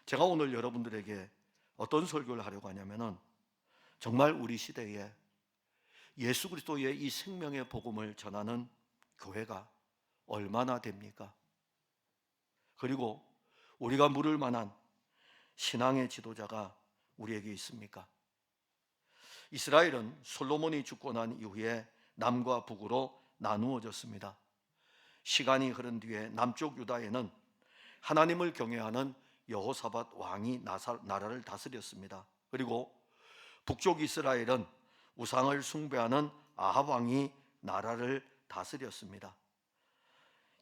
제가 오늘 여러분들에게 어떤 설교를 하려고 하냐면은 정말 우리 시대에 예수 그리스도의 이 생명의 복음을 전하는 교회가 얼마나 됩니까? 그리고 우리가 물을 만한 신앙의 지도자가 우리에게 있습니까? 이스라엘은 솔로몬이 죽고 난 이후에 남과 북으로 나누어졌습니다. 시간이 흐른 뒤에 남쪽 유다에는 하나님을 경외하는 여호사밧 왕이 나라를 다스렸습니다. 그리고 북쪽 이스라엘은 우상을 숭배하는 아합 왕이 나라를 다스렸습니다.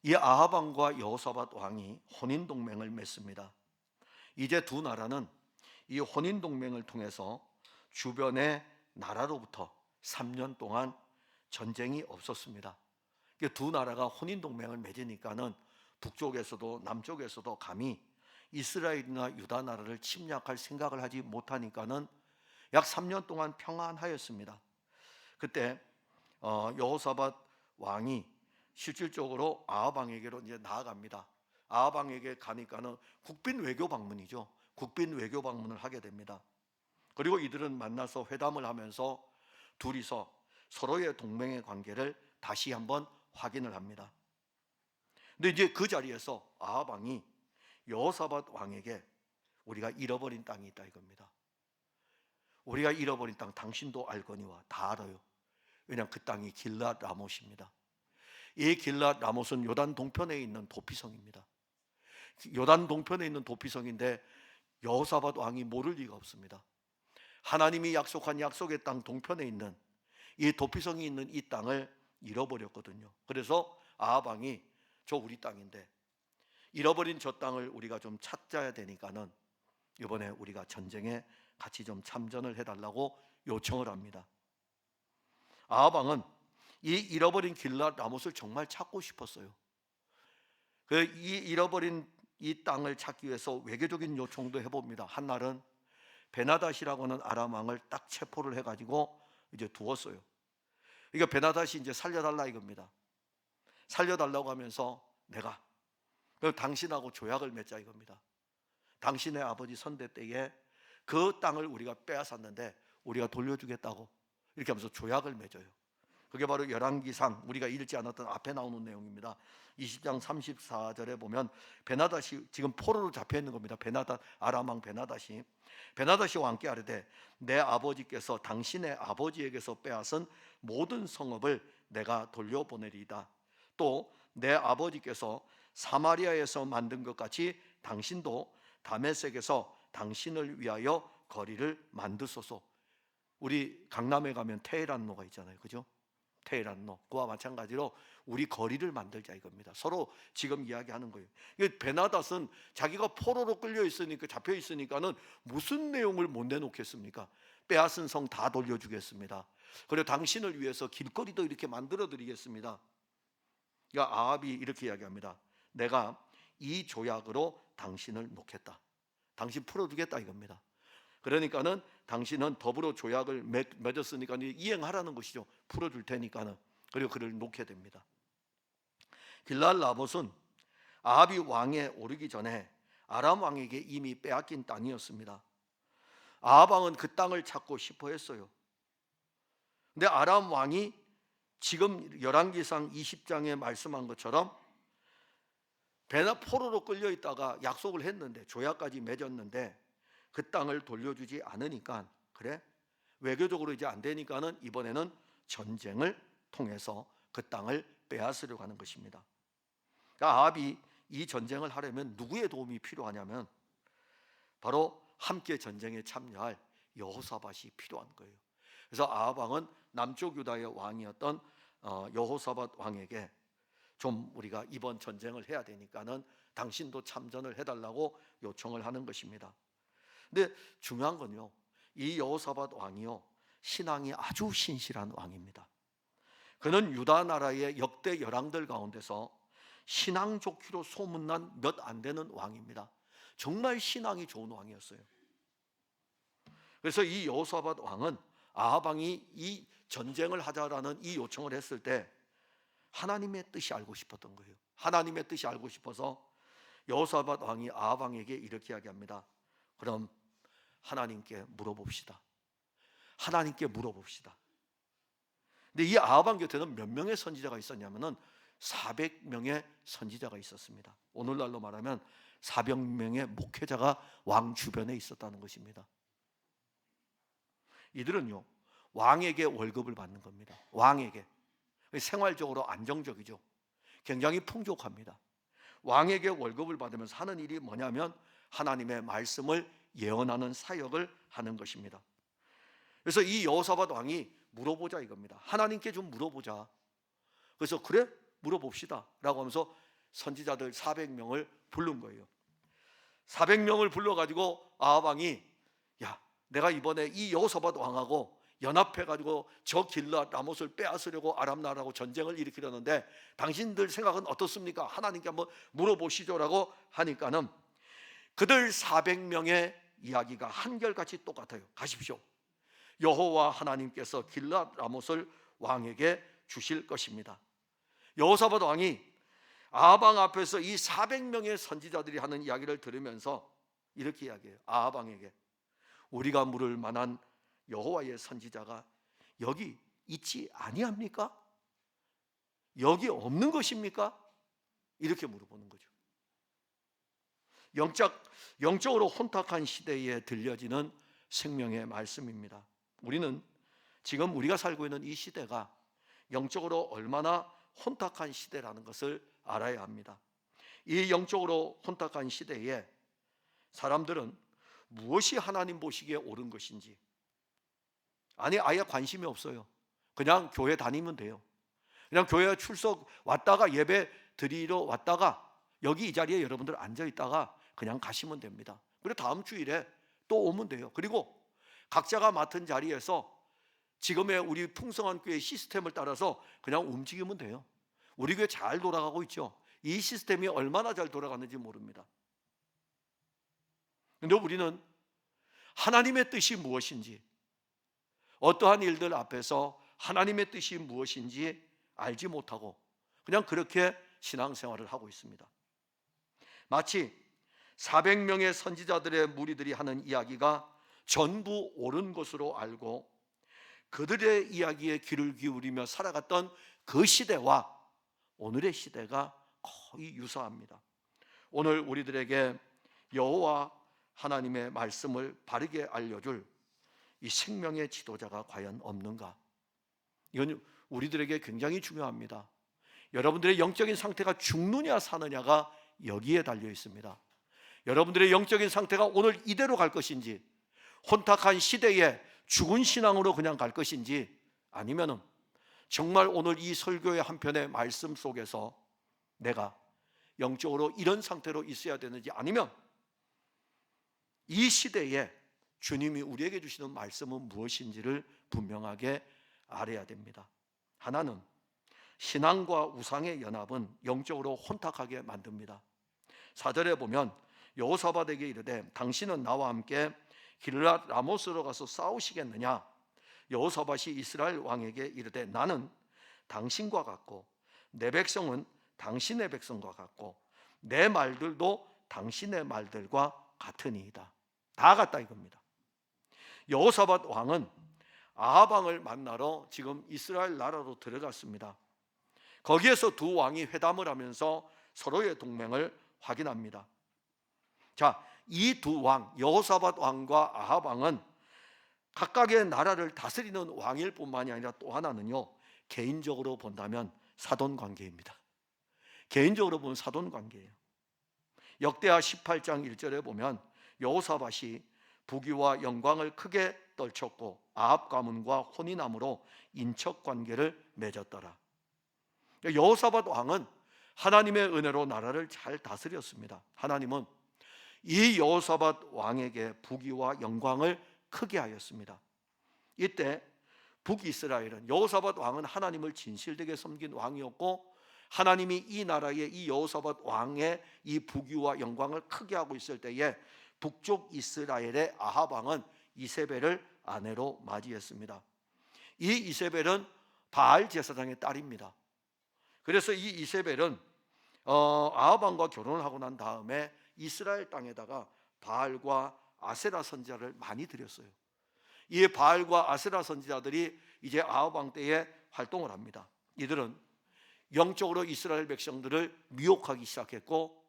이 아합 왕과 여호사밧 왕이 혼인 동맹을 맺습니다. 이제 두 나라는 이 혼인 동맹을 통해서 주변의 나라로부터 3년 동안 전쟁이 없었습니다. 두 나라가 혼인 동맹을 맺으니까는 북쪽에서도 남쪽에서도 감히 이스라엘이나 유다 나라를 침략할 생각을 하지 못하니까는 약 3년 동안 평안하였습니다. 그때 여호사밧 왕이 실질적으로 아합 왕에게로 이제 나아갑니다. 아합 왕에게 가니까는 국빈 외교 방문이죠. 국빈 외교 방문을 하게 됩니다. 그리고 이들은 만나서 회담을 하면서 둘이서 서로의 동맹의 관계를 다시 한번 확인을 합니다. 근데 이제 그 자리에서 아합 왕이 여호사밧 왕에게 우리가 잃어버린 땅이 있다 이겁니다. 우리가 잃어버린 땅 당신도 알거니와 다 알아요. 왜냐하면 그 땅이 길랏 라못입니다. 이 길랏 라못은 요단 동편에 있는 도피성입니다. 요단 동편에 있는 도피성인데 여호사밧 왕이 모를 리가 없습니다. 하나님이 약속한 약속의 땅 동편에 있는 이 도피성이 있는 이 땅을 잃어버렸거든요. 그래서 아합 왕이 저 우리 땅인데 잃어버린 저 땅을 우리가 좀 찾아야 되니까는 이번에 우리가 전쟁에 같이 좀 참전을 해달라고 요청을 합니다. 아합 왕은 이 잃어버린 길랏 라못을 정말 찾고 싶었어요. 이 잃어버린 이 땅을 찾기 위해서 외교적인 요청도 해봅니다. 한날은 베나닷이라고 하는 아람 왕을 딱 체포를 해가지고 이제 두었어요. 그러니까 베나닷이 이제 살려달라 이겁니다. 살려달라고 하면서 내가 당신하고 조약을 맺자 이겁니다. 당신의 아버지 선대 때에 그 땅을 우리가 빼앗았는데 우리가 돌려주겠다고 이렇게 하면서 조약을 맺어요. 그게 바로 열왕기상 우리가 읽지 않았던 앞에 나오는 내용입니다. 20장 34절에 보면 베나닷이 지금 포로로 잡혀 있는 겁니다. 베나닷 아람 왕 베나닷이 왕께 아뢰되 내 아버지께서 당신의 아버지에게서 빼앗은 모든 성읍을 내가 돌려보내리이다. 또 내 아버지께서 사마리아에서 만든 것 같이 당신도 다메섹에서 당신을 위하여 거리를 만드소서. 우리 강남에 가면 테헤란로가 있잖아요, 그죠? 테헤란로 그와 마찬가지로 우리 거리를 만들자 이겁니다. 서로 지금 이야기하는 거예요. 베나닷은 자기가 포로로 끌려 있으니까 잡혀 있으니까는 무슨 내용을 못 내놓겠습니까? 빼앗은 성 다 돌려주겠습니다. 그리고 당신을 위해서 길거리도 이렇게 만들어 드리겠습니다. 그러니까 아합이 이렇게 이야기합니다. 내가 이 조약으로 당신을 놓겠다. 당신 풀어주겠다 이겁니다. 그러니까는 당신은 더불어 조약을 맺었으니까 이행하라는 것이죠. 풀어줄 테니까는. 그리고 그를 놓게 됩니다. 길랏 라못은 아합이 왕에 오르기 전에 아람 왕에게 이미 빼앗긴 땅이었습니다. 아합 왕은 그 땅을 찾고 싶어 했어요. 근데 아람 왕이 지금 열왕기상 20장에 말씀한 것처럼 포로로 끌려 있다가 약속을 했는데 조약까지 맺었는데 그 땅을 돌려주지 않으니까 그래 외교적으로 이제 안 되니까는 이번에는 전쟁을 통해서 그 땅을 빼앗으려고 하는 것입니다. 그러니까 아합이 이 전쟁을 하려면 누구의 도움이 필요하냐면 바로 함께 전쟁에 참여할 여호사밧이 필요한 거예요. 그래서 아합 왕은 남쪽 유다의 왕이었던 여호사밧 왕에게 좀 우리가 이번 전쟁을 해야 되니까는 당신도 참전을 해달라고 요청을 하는 것입니다. 근데 중요한 건요, 이 여호사밧 왕이요 신앙이 아주 신실한 왕입니다. 그는 유다 나라의 역대 열왕들 가운데서 신앙 좋기로 소문난 몇 안 되는 왕입니다. 정말 신앙이 좋은 왕이었어요. 그래서 이 여호사밧 왕은 아합 왕이 이 전쟁을 하자라는 이 요청을 했을 때 하나님의 뜻이 알고 싶었던 거예요. 하나님의 뜻이 알고 싶어서 여호사밧 왕이 아합 왕에게 이렇게 이야기합니다. 그럼 하나님께 물어봅시다. 하나님께 물어봅시다. 근데 이 아합 왕 곁에는 몇 명의 선지자가 있었냐면은 400명의 선지자가 있었습니다. 오늘날로 말하면 400명의 목회자가 왕 주변에 있었다는 것입니다. 이들은요, 왕에게 월급을 받는 겁니다. 왕에게. 생활적으로 안정적이죠. 굉장히 풍족합니다. 왕에게 월급을 받으면서 하는 일이 뭐냐면 하나님의 말씀을 예언하는 사역을 하는 것입니다. 그래서 이 여호사밧 왕이 물어보자 이겁니다. 하나님께 좀 물어보자. 그래서 그래? 물어봅시다 라고 하면서 선지자들 400명을 부른 거예요. 400명을 불러가지고 아합 왕이, 야, 내가 이번에 이 여호사밧 왕하고 연합해가지고 저 길앗 라못을 빼앗으려고 아람 나라하고 전쟁을 일으키려는데 당신들 생각은 어떻습니까? 하나님께 한번 물어보시죠라고 하니까는 그들 400명의 이야기가 한결같이 똑같아요. 가십시오. 여호와 하나님께서 길앗 라못을 왕에게 주실 것입니다. 여호사밧 왕이 아합 왕 앞에서 이 400명의 선지자들이 하는 이야기를 들으면서 이렇게 이야기해요. 아합 왕에게, 우리가 물을 만한 여호와의 선지자가 여기 있지 아니합니까? 여기 없는 것입니까? 이렇게 물어보는 거죠. 영적으로 혼탁한 시대에 들려지는 생명의 말씀입니다. 우리는 지금 우리가 살고 있는 이 시대가 영적으로 얼마나 혼탁한 시대라는 것을 알아야 합니다. 이 영적으로 혼탁한 시대에 사람들은 무엇이 하나님 보시기에 옳은 것인지, 아니 아예 관심이 없어요. 그냥 교회 다니면 돼요. 그냥 교회 출석 왔다가 예배 드리러 왔다가 여기 이 자리에 여러분들 앉아 있다가 그냥 가시면 됩니다. 그리고 다음 주일에 또 오면 돼요. 그리고 각자가 맡은 자리에서 지금의 우리 풍성한 교회 시스템을 따라서 그냥 움직이면 돼요. 우리 교회 잘 돌아가고 있죠. 이 시스템이 얼마나 잘 돌아가는지 모릅니다. 그런데 우리는 하나님의 뜻이 무엇인지, 어떠한 일들 앞에서 하나님의 뜻이 무엇인지 알지 못하고 그냥 그렇게 신앙생활을 하고 있습니다. 마치 400명의 선지자들의 무리들이 하는 이야기가 전부 옳은 것으로 알고 그들의 이야기에 귀를 기울이며 살아갔던 그 시대와 오늘의 시대가 거의 유사합니다. 오늘 우리들에게 여호와 하나님의 말씀을 바르게 알려줄 이 생명의 지도자가 과연 없는가? 이건 우리들에게 굉장히 중요합니다. 여러분들의 영적인 상태가 죽느냐 사느냐가 여기에 달려 있습니다. 여러분들의 영적인 상태가 오늘 이대로 갈 것인지, 혼탁한 시대에 죽은 신앙으로 그냥 갈 것인지, 아니면은 정말 오늘 이 설교의 한편의 말씀 속에서 내가 영적으로 이런 상태로 있어야 되는지, 아니면 이 시대에 주님이 우리에게 주시는 말씀은 무엇인지를 분명하게 알아야 됩니다. 하나는 신앙과 우상의 연합은 영적으로 혼탁하게 만듭니다. 4절에 보면 여호사밧에게 이르되 당신은 나와 함께 길앗 라못으로 가서 싸우시겠느냐? 여호사밧이 이스라엘 왕에게 이르되 나는 당신과 같고 내 백성은 당신의 백성과 같고 내 말들도 당신의 말들과 같으니이다. 다 같다 이겁니다. 여호사밧 왕은 아합 왕을 만나러 지금 이스라엘 나라로 들어갔습니다. 거기에서 두 왕이 회담을 하면서 서로의 동맹을 확인합니다. 자, 이 두 왕, 여호사밧 왕과 아합 왕은 각각의 나라를 다스리는 왕일 뿐만이 아니라 또 하나는요, 개인적으로 본다면 사돈 관계입니다. 개인적으로 보면 사돈 관계예요. 역대하 18장 1절에 보면 여호사밧이 부귀와 영광을 크게 떨쳤고 아합 가문과 혼인함으로 인척 관계를 맺었더라. 여호사밧 왕은 하나님의 은혜로 나라를 잘 다스렸습니다. 하나님은 이 여호사밧 왕에게 부귀와 영광을 크게 하였습니다. 이때 북이스라엘은, 여호사밧 왕은 하나님을 진실되게 섬긴 왕이었고 하나님이 이 나라의 이 여호사밧 왕의 이 부귀와 영광을 크게 하고 있을 때에 북쪽 이스라엘의 아합 왕은 이세벨을 아내로 맞이했습니다. 이 이세벨은 바알 제사장의 딸입니다. 그래서 이 이세벨은 아합 왕과 결혼을 하고 난 다음에 이스라엘 땅에다가 바알과 아세라 선지자를 많이 들였어요. 이 바알과 아세라 선지자들이 이제 아합 왕 때에 활동을 합니다. 이들은 영적으로 이스라엘 백성들을 미혹하기 시작했고,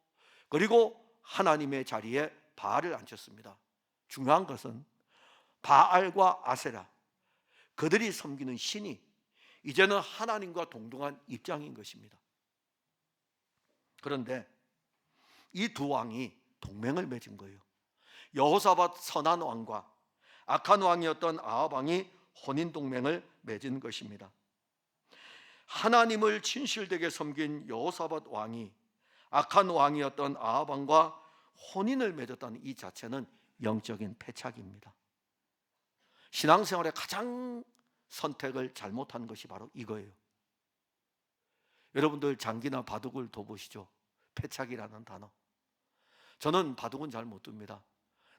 그리고 하나님의 자리에 바알을 앉혔습니다. 중요한 것은 바알과 아세라, 그들이 섬기는 신이 이제는 하나님과 동등한 입장인 것입니다. 그런데 이 두 왕이 동맹을 맺은 거예요. 여호사밧 선한 왕과 악한 왕이었던 아합 왕이 혼인 동맹을 맺은 것입니다. 하나님을 진실되게 섬긴 여호사밧 왕이 악한 왕이었던 아합 왕과 혼인을 맺었다는 이 자체는 영적인 패착입니다. 신앙생활에 가장 선택을 잘못한 것이 바로 이거예요. 여러분들 장기나 바둑을 둬보시죠. 패착이라는 단어. 저는 바둑은 잘 못 둡니다.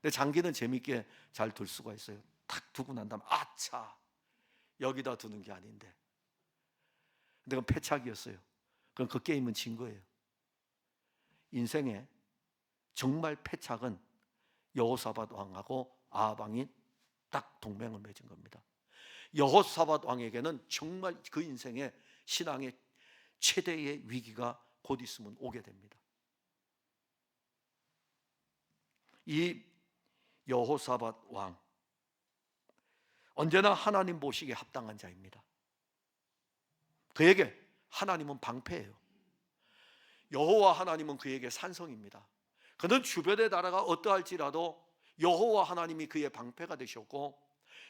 근데 장기는 재밌게 잘 둘 수가 있어요. 탁 두고 난 다음에 아차, 여기다 두는 게 아닌데. 근데 그건 패착이었어요. 그럼 그 게임은 진 거예요. 인생에 정말 패착은 여호사밧 왕하고 아합 왕이 딱 동맹을 맺은 겁니다. 여호사밧 왕에게는 정말 그 인생의 신앙의 최대의 위기가 곧 있으면 오게 됩니다. 이 여호사밧 왕, 언제나 하나님 보시기에 합당한 자입니다. 그에게 하나님은 방패예요. 여호와 하나님은 그에게 산성입니다. 그는 주변의 나라가 어떠할지라도 여호와 하나님이 그의 방패가 되셨고,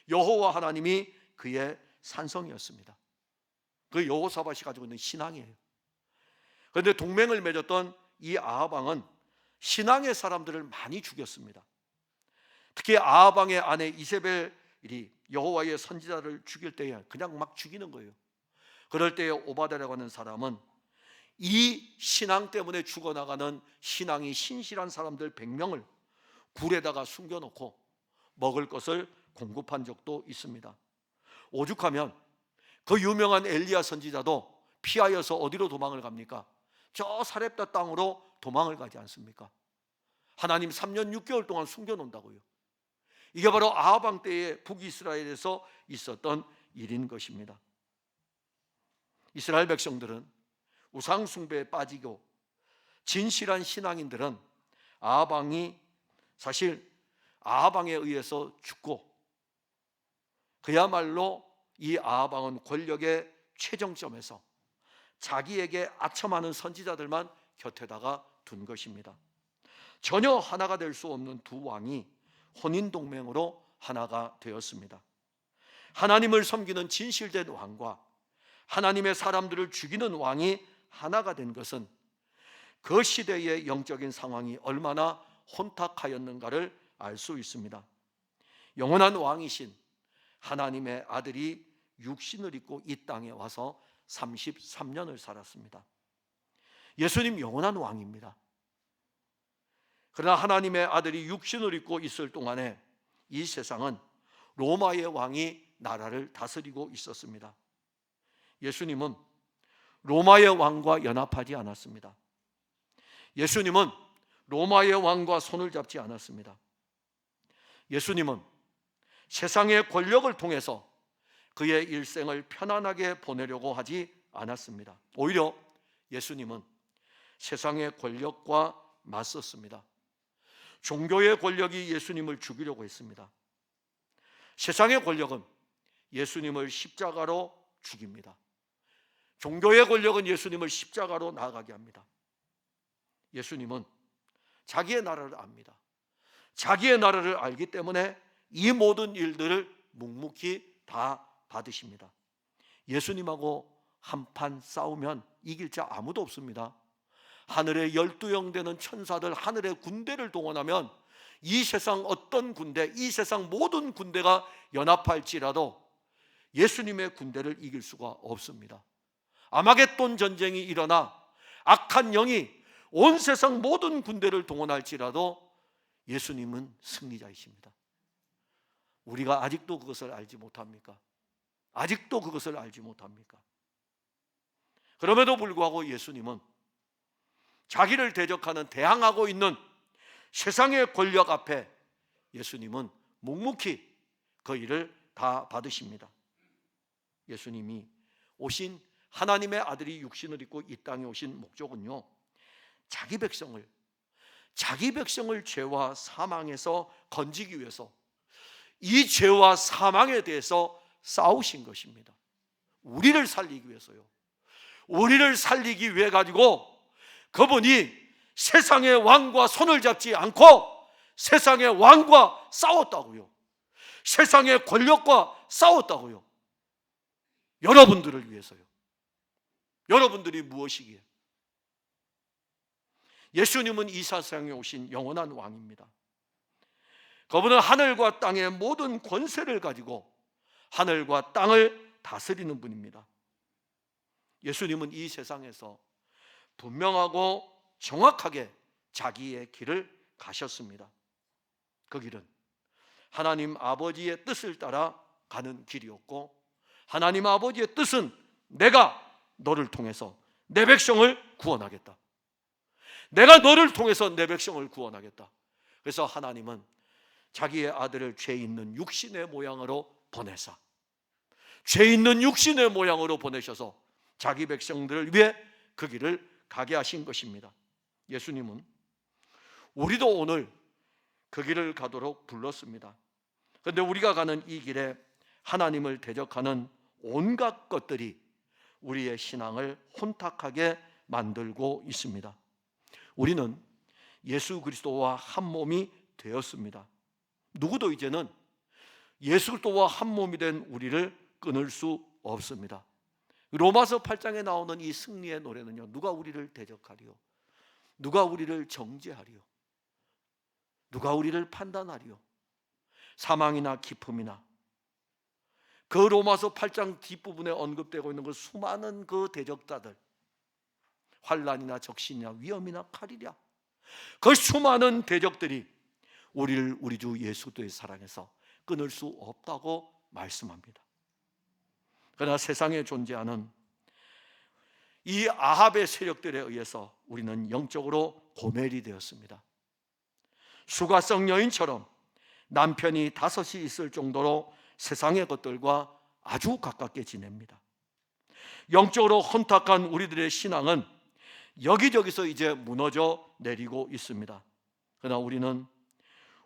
여호와 하나님이 그의 산성이었습니다. 그 여호사밧이 가지고 있는 신앙이에요. 그런데 동맹을 맺었던 이 아합 왕은 신앙의 사람들을 많이 죽였습니다. 특히 아합 왕의 아내 이세벨이 여호와의 선지자를 죽일 때에 그냥 막 죽이는 거예요. 그럴 때에 오바댜라고 하는 사람은 이 신앙 때문에 죽어나가는 신앙이 신실한 사람들 100명을 굴에다가 숨겨놓고 먹을 것을 공급한 적도 있습니다. 오죽하면 그 유명한 엘리야 선지자도 피하여서 어디로 도망을 갑니까? 저 사렙다 땅으로 도망을 가지 않습니까? 하나님 3년 6개월 동안 숨겨놓는다고요. 이게 바로 아합 왕 때의 북이스라엘에서 있었던 일인 것입니다. 이스라엘 백성들은 우상 숭배에 빠지고, 진실한 신앙인들은 아합 왕이 사실 아합 왕에 의해서 죽고, 그야말로 이 아합 왕은 권력의 최정점에서 자기에게 아첨하는 선지자들만 곁에다가 둔 것입니다. 전혀 하나가 될 수 없는 두 왕이 혼인 동맹으로 하나가 되었습니다. 하나님을 섬기는 진실된 왕과 하나님의 사람들을 죽이는 왕이 하나가 된 것은 그 시대의 영적인 상황이 얼마나 혼탁하였는가를 알 수 있습니다. 영원한 왕이신 하나님의 아들이 육신을 입고 이 땅에 와서 33년을 살았습니다. 예수님 영원한 왕입니다. 그러나 하나님의 아들이 육신을 입고 있을 동안에 이 세상은 로마의 왕이 나라를 다스리고 있었습니다. 예수님은 로마의 왕과 연합하지 않았습니다. 예수님은 로마의 왕과 손을 잡지 않았습니다. 예수님은 세상의 권력을 통해서 그의 일생을 편안하게 보내려고 하지 않았습니다. 오히려 예수님은 세상의 권력과 맞섰습니다. 종교의 권력이 예수님을 죽이려고 했습니다. 세상의 권력은 예수님을 십자가로 죽입니다. 종교의 권력은 예수님을 십자가로 나아가게 합니다. 예수님은 자기의 나라를 압니다. 자기의 나라를 알기 때문에 이 모든 일들을 묵묵히 다 받으십니다. 예수님하고 한판 싸우면 이길 자 아무도 없습니다. 하늘의 12영 되는 천사들, 하늘의 군대를 동원하면 이 세상 어떤 군대, 이 세상 모든 군대가 연합할지라도 예수님의 군대를 이길 수가 없습니다. 아마겟돈 전쟁이 일어나 악한 영이 온 세상 모든 군대를 동원할지라도 예수님은 승리자이십니다. 우리가 아직도 그것을 알지 못합니까? 아직도 그것을 알지 못합니까? 그럼에도 불구하고 예수님은 자기를 대적하는, 대항하고 있는 세상의 권력 앞에 예수님은 묵묵히 그 일을 다 받으십니다. 예수님이 오신, 하나님의 아들이 육신을 입고 이 땅에 오신 목적은요, 자기 백성을 죄와 사망에서 건지기 위해서 이 죄와 사망에 대해서 싸우신 것입니다. 우리를 살리기 위해서요. 우리를 살리기 위해 가지고 그분이 세상의 왕과 손을 잡지 않고 세상의 왕과 싸웠다고요. 세상의 권력과 싸웠다고요. 여러분들을 위해서요. 여러분들이 무엇이기에? 예수님은 이 세상에 오신 영원한 왕입니다. 그분은 하늘과 땅의 모든 권세를 가지고 하늘과 땅을 다스리는 분입니다. 예수님은 이 세상에서 분명하고 정확하게 자기의 길을 가셨습니다. 그 길은 하나님 아버지의 뜻을 따라 가는 길이었고, 하나님 아버지의 뜻은 내가 너를 통해서 내 백성을 구원하겠다. 내가 너를 통해서 내 백성을 구원하겠다. 그래서 하나님은 자기의 아들을 죄 있는 육신의 모양으로 보내사, 죄 있는 육신의 모양으로 보내셔서 자기 백성들을 위해 그 길을 가게 하신 것입니다. 예수님은 우리도 오늘 그 길을 가도록 불렀습니다. 그런데 우리가 가는 이 길에 하나님을 대적하는 온갖 것들이 우리의 신앙을 혼탁하게 만들고 있습니다. 우리는 예수 그리스도와 한 몸이 되었습니다. 누구도 이제는 예수 그리스도와 한 몸이 된 우리를 끊을 수 없습니다. 로마서 8장에 나오는 이 승리의 노래는요, 누가 우리를 대적하리요? 누가 우리를 정죄하리요? 누가 우리를 판단하리요? 사망이나 기품이나, 그 로마서 8장 뒷부분에 언급되고 있는 그 수많은 그 대적자들, 환난이나 적신이나 위험이나 칼이랴, 그 수많은 대적들이 우리를 우리 주 예수 그리스도의 사랑에서 끊을 수 없다고 말씀합니다. 그러나 세상에 존재하는 이 아합의 세력들에 의해서 우리는 영적으로 고멜이 되었습니다. 수가성 여인처럼 남편이 5이 있을 정도로 세상의 것들과 아주 가깝게 지냅니다. 영적으로 혼탁한 우리들의 신앙은 여기저기서 이제 무너져 내리고 있습니다. 그러나 우리는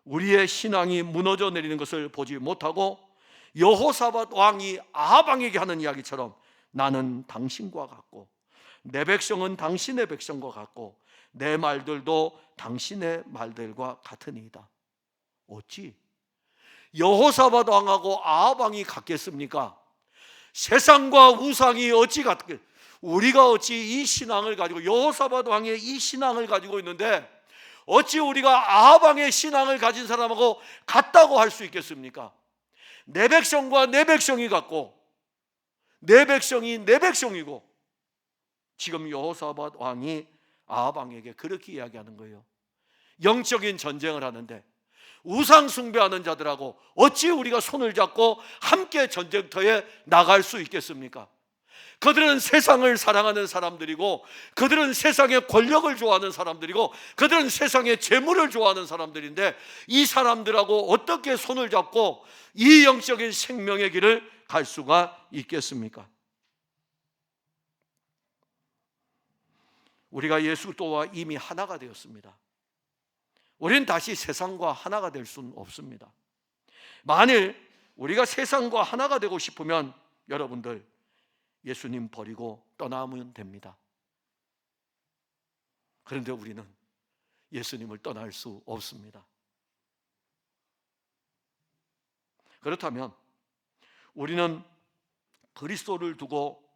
우리의 신앙이 무너져 내리는 것을 보지 못하고 여호사밧 왕이 아합 왕에게 하는 이야기처럼 나는 당신과 같고 내 백성은 당신의 백성과 같고 내 말들도 당신의 말들과 같으니이다. 어찌 여호사밧 왕하고 아합 왕이 같겠습니까? 세상과 우상이 어찌 같겠? 우리가 어찌 이 신앙을 가지고, 여호사밧 왕의 이 신앙을 가지고 있는데 어찌 우리가 아합 왕의 신앙을 가진 사람하고 같다고 할 수 있겠습니까? 내 백성과 내 백성이 같고 내 백성이 내 백성이고, 지금 여호사밧 왕이 아합 왕에게 그렇게 이야기하는 거예요. 영적인 전쟁을 하는데 우상 숭배하는 자들하고 어찌 우리가 손을 잡고 함께 전쟁터에 나갈 수 있겠습니까? 그들은 세상을 사랑하는 사람들이고, 그들은 세상의 권력을 좋아하는 사람들이고, 그들은 세상의 재물을 좋아하는 사람들인데 이 사람들하고 어떻게 손을 잡고 이 영적인 생명의 길을 갈 수가 있겠습니까? 우리가 예수 그리스도와 이미 하나가 되었습니다. 우리는 다시 세상과 하나가 될 수는 없습니다. 만일 우리가 세상과 하나가 되고 싶으면 여러분들 예수님 버리고 떠나면 됩니다. 그런데 우리는 예수님을 떠날 수 없습니다. 그렇다면 우리는 그리스도를 두고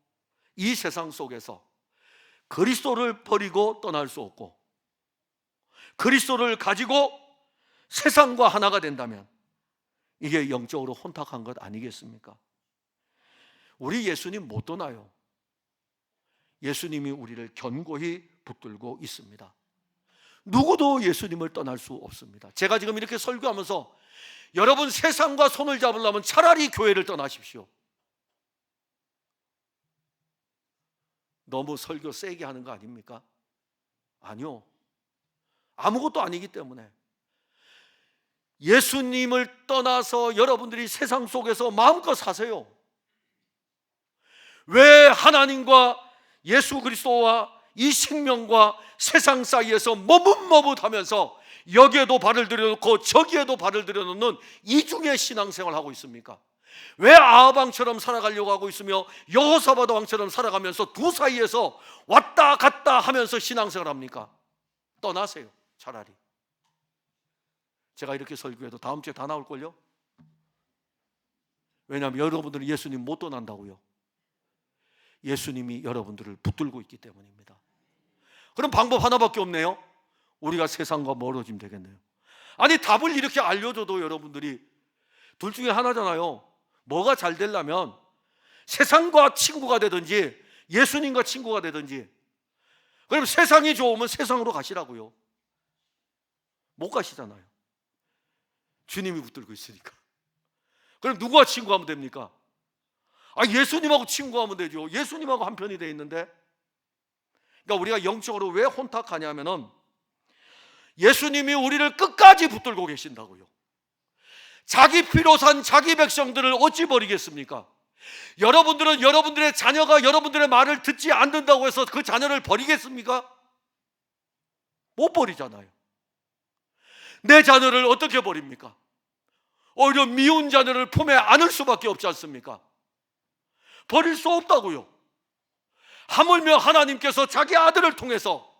이 세상 속에서 그리스도를 버리고 떠날 수 없고, 그리스도를 가지고 세상과 하나가 된다면 이게 영적으로 혼탁한 것 아니겠습니까? 우리 예수님 못 떠나요. 예수님이 우리를 견고히 붙들고 있습니다. 누구도 예수님을 떠날 수 없습니다. 제가 지금 이렇게 설교하면서 여러분 세상과 손을 잡으려면 차라리 교회를 떠나십시오. 너무 설교 세게 하는 거 아닙니까? 아니요. 아무것도 아니기 때문에 예수님을 떠나서 여러분들이 세상 속에서 마음껏 사세요. 왜 하나님과 예수 그리스도와 이 생명과 세상 사이에서 머뭇머뭇하면서 여기에도 발을 들여놓고 저기에도 발을 들여놓는 이중의 신앙생활을 하고 있습니까? 왜 아합 왕처럼 살아가려고 하고 있으며 여호사밧 왕처럼 살아가면서 두 사이에서 왔다 갔다 하면서 신앙생활을 합니까? 떠나세요, 차라리. 제가 이렇게 설교해도 다음 주에 다 나올걸요? 왜냐하면 여러분들은 예수님 못 떠난다고요. 예수님이 여러분들을 붙들고 있기 때문입니다. 그럼 방법 하나밖에 없네요. 우리가 세상과 멀어지면 되겠네요. 아니, 답을 이렇게 알려줘도 여러분들이 둘 중에 하나잖아요. 뭐가 잘 되려면 세상과 친구가 되든지 예수님과 친구가 되든지. 그럼 세상이 좋으면 세상으로 가시라고요. 못 가시잖아요. 주님이 붙들고 있으니까. 그럼 누구와 친구하면 됩니까? 예수님하고 친구하면 되죠. 예수님하고 한 편이 돼 있는데. 그러니까 우리가 영적으로 왜 혼탁하냐면은 예수님이 우리를 끝까지 붙들고 계신다고요. 자기 피로 산 자기 백성들을 어찌 버리겠습니까? 여러분들은 여러분들의 자녀가 여러분들의 말을 듣지 않는다고 해서 그 자녀를 버리겠습니까? 못 버리잖아요. 내 자녀를 어떻게 버립니까? 오히려 미운 자녀를 품에 안을 수밖에 없지 않습니까? 버릴 수 없다고요. 하물며 하나님께서 자기 아들을 통해서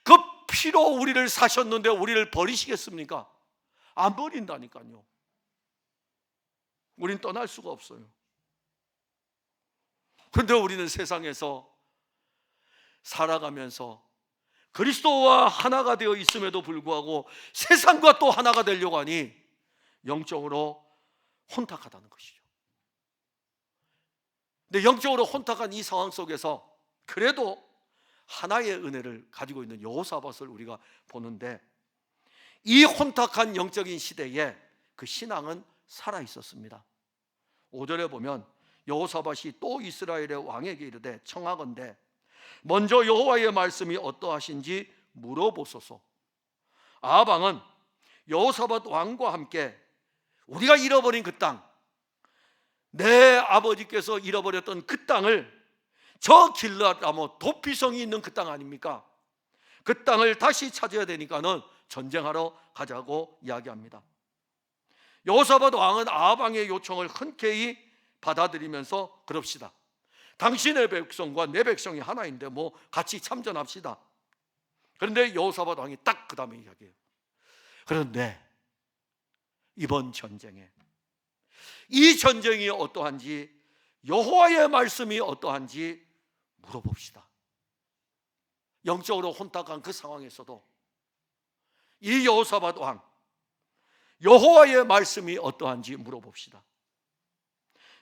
그 피로 우리를 사셨는데 우리를 버리시겠습니까? 안 버린다니까요. 우린 떠날 수가 없어요. 그런데 우리는 세상에서 살아가면서 그리스도와 하나가 되어 있음에도 불구하고 세상과 또 하나가 되려고 하니 영적으로 혼탁하다는 것이죠. 근데 영적으로 혼탁한 이 상황 속에서 그래도 하나의 은혜를 가지고 있는 여호사밧을 우리가 보는데, 이 혼탁한 영적인 시대에 그 신앙은 살아 있었습니다. 5절에 보면 여호사밧이 또 이스라엘의 왕에게 이르되 청하건대 먼저 여호와의 말씀이 어떠하신지 물어보소서. 아합 왕은 여호사밧 왕과 함께 우리가 잃어버린 그 땅, 내 아버지께서 잃어버렸던 그 땅을, 저 길르앗라모 도피성이 있는 그 땅 아닙니까? 그 땅을 다시 찾아야 되니까는 전쟁하러 가자고 이야기합니다. 여호사밧 왕은 아합 왕의 요청을 흔쾌히 받아들이면서 그럽시다. 당신의 백성과 내 백성이 하나인데 뭐 같이 참전합시다. 그런데 여호사밧 왕이 딱 그 다음에 이야기해요. 그런데 이번 전쟁에 이 전쟁이 어떠한지, 여호와의 말씀이 어떠한지 물어봅시다. 영적으로 혼탁한 그 상황에서도 이 여호사밧 왕, 여호와의 말씀이 어떠한지 물어봅시다.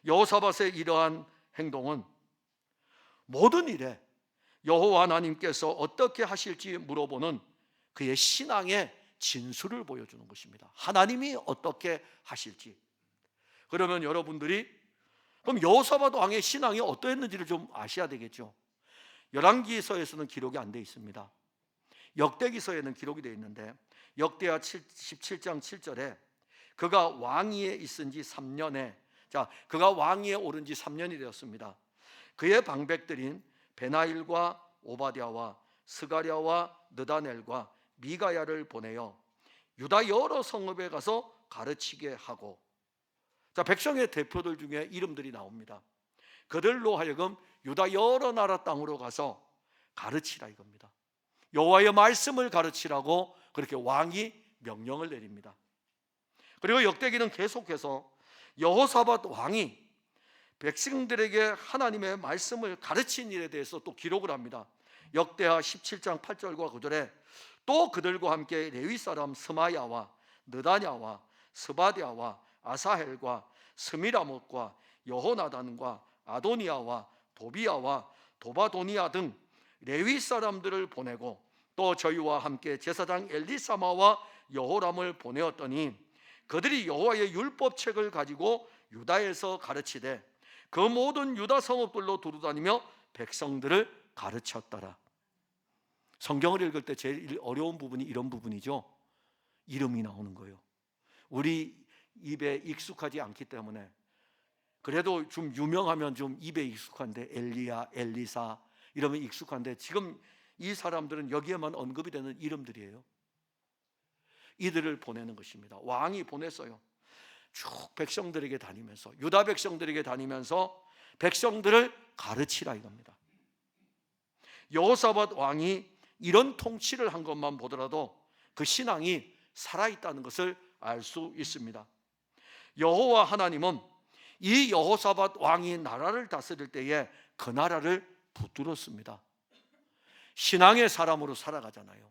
여호사밧의 이러한 행동은 모든 일에 여호와 하나님께서 어떻게 하실지 물어보는 그의 신앙의 진수를 보여주는 것입니다. 하나님이 어떻게 하실지. 그러면 여러분들이 그럼 여호사밧 왕의 신앙이 어떠했는지를 좀 아셔야 되겠죠. 열왕기서에서는 기록이 안 돼 있습니다. 역대기서에는 기록이 되어 있는데, 역대하 17장 7절에 그가 왕위에 있은 지 3년에, 그가 왕위에 오른 지 3년이 되었습니다. 그의 방백들인 베나일과 오바댜와 스가랴와 느다넬과 미가야를 보내어 유다 여러 성읍에 가서 가르치게 하고, 백성의 대표들 중에 이름들이 나옵니다. 그들로 하여금 유다 여러 나라 땅으로 가서 가르치라 이겁니다. 여호와의 말씀을 가르치라고 그렇게 왕이 명령을 내립니다. 그리고 역대기는 계속해서 여호사밧 왕이 백성들에게 하나님의 말씀을 가르친 일에 대해서 또 기록을 합니다. 역대하 17장 8절과 9절에 또 그들과 함께 레위 사람 스마야와 느다냐와 스바디아와 아사헬과 스미라못과 여호나단과 아도니아와 도비야와 도바도니아 등 레위 사람들을 보내고, 또 저희와 함께 제사장 엘리사마와 여호람을 보내었더니 그들이 여호와의 율법책을 가지고 유다에서 가르치되 그 모든 유다 성읍들로 두루다니며 백성들을 가르쳤더라. 성경을 읽을 때 제일 어려운 부분이 이런 부분이죠. 이름이 나오는 거예요. 우리 입에 익숙하지 않기 때문에, 그래도 좀 유명하면 좀 입에 익숙한데, 엘리야, 엘리사 이러면 익숙한데, 지금 이 사람들은 여기에만 언급이 되는 이름들이에요. 이들을 보내는 것입니다. 왕이 보냈어요. 쭉 백성들에게 다니면서, 유다 백성들에게 다니면서 백성들을 가르치라 이겁니다. 여호사밧 왕이 이런 통치를 한 것만 보더라도 그 신앙이 살아있다는 것을 알 수 있습니다. 여호와 하나님은 이 여호사밧 왕이 나라를 다스릴 때에 그 나라를 붙들었습니다. 신앙의 사람으로 살아가잖아요.